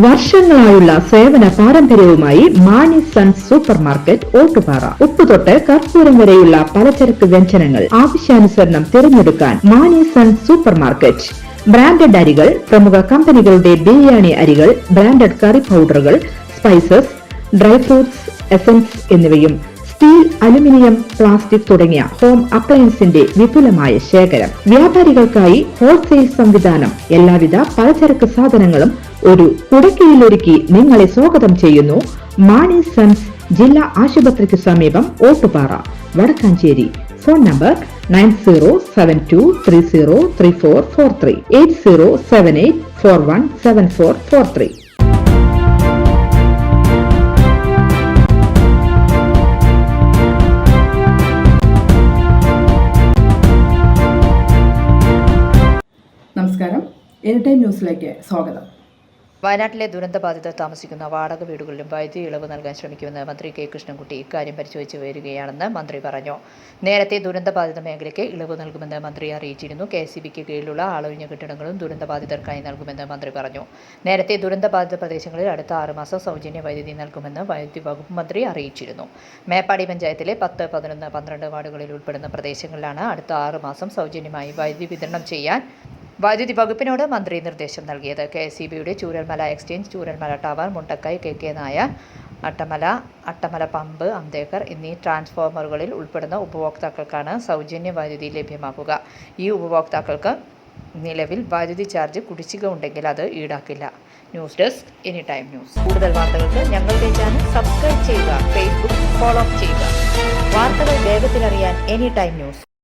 വർഷങ്ങളായുള്ള സേവന പാരമ്പര്യവുമായി Mani sons super market Ottupara. ഉപ്പുതൊട്ട് കർപ്പൂരം വരെയുള്ള പലചരക്ക് വ്യഞ്ജനങ്ങൾ ആവശ്യാനുസരണം തിരഞ്ഞെടുക്കാൻ Mani sons super market. Branded അരികൾ, പ്രമുഖ കമ്പനികളുടെ ബിരിയാണി അരികൾ, ബ്രാൻഡഡ് കറി പൗഡറുകൾ, സ്പൈസസ്, ഡ്രൈ ഫ്രൂട്ട്സ്, എസൻസ് എന്നിവയും സ്റ്റീൽ, അലുമിനിയം, പ്ലാസ്റ്റിക് തുടങ്ങിയ ഹോം അപ്ലയൻസിന്റെ വിപുലമായ ശേഖരം. വ്യാപാരികൾക്കായി ഹോൾസെയിൽ സംവിധാനം. എല്ലാവിധ പലചരക്ക് സാധനങ്ങളും ഒരു കുടക്കീഴിലൊരുക്കി നിങ്ങളെ സ്വാഗതം ചെയ്യുന്നു. മാണി സൺസ് ജില്ലാ ആശുപത്രിക്ക് സമീപം ഓട്ടുപാറ, വടക്കാഞ്ചേരി. Phone number 9072303443 8078417443. നമസ്കാരം, എനി ടൈം ന്യൂസിലേക്ക് സ്വാഗതം. വയനാട്ടിലെ ദുരന്തബാധിതർ താമസിക്കുന്ന വാടക വീടുകളിലും വൈദ്യുതി ഇളവ് നൽകാൻ ശ്രമിക്കുമെന്ന് മന്ത്രി കെ കൃഷ്ണൻകുട്ടി ഇക്കാര്യം പരിശോധിച്ചു വരികയാണെന്ന് മന്ത്രി പറഞ്ഞു. നേരത്തെ ദുരന്തബാധിത മേഖലയ്ക്ക് ഇളവ് നൽകുമെന്ന് മന്ത്രി അറിയിച്ചിരുന്നു. KSEBക്ക് കീഴിലുള്ള ആളൊഴിഞ്ഞ കെട്ടിടങ്ങളും ദുരന്തബാധിതർക്കായി നൽകുമെന്ന് മന്ത്രി പറഞ്ഞു. നേരത്തെ ദുരന്തബാധിത പ്രദേശങ്ങളിൽ അടുത്ത 6 മാസം സൗജന്യ വൈദ്യുതി നൽകുമെന്ന് വൈദ്യുതി വകുപ്പ് മന്ത്രി അറിയിച്ചിരുന്നു. മേപ്പാടി പഞ്ചായത്തിലെ 10, 11, 12 വാർഡുകളിൽ ഉൾപ്പെടുന്ന പ്രദേശങ്ങളിലാണ് അടുത്ത 6 മാസം സൗജന്യമായി വൈദ്യുതി വിതരണം ചെയ്യാൻ വൈദ്യുതി വകുപ്പിനോട് മന്ത്രി നിർദ്ദേശം നൽകിയത്. KSEBയുടെ Chooralmala exchange, Chooralmala tower, Mundakkai, KK Nair, Attamala pump, Ambedkar എന്നീ ട്രാൻസ്ഫോമറുകളിൽ ഉൾപ്പെടുന്ന ഉപഭോക്താക്കൾക്കാണ് സൗജന്യ വൈദ്യുതി ലഭ്യമാക്കുക. ഈ ഉപഭോക്താക്കൾക്ക് നിലവിൽ വൈദ്യുതി ചാർജ് കുടിശ്ശിക ഉണ്ടെങ്കിൽ അത് ഈടാക്കില്ല. News desk, any time news. കൂടുതൽ വാർത്തകൾക്ക് ഞങ്ങളുടെ ചാനൽ സബ്സ്ക്രൈബ് ചെയ്യുക, ഫേസ്ബുക്ക് ഫോളോ ചെയ്യുക. വാർത്തകൾ വേഗത്തിലറിയാൻ എനി ടൈം ന്യൂസ്.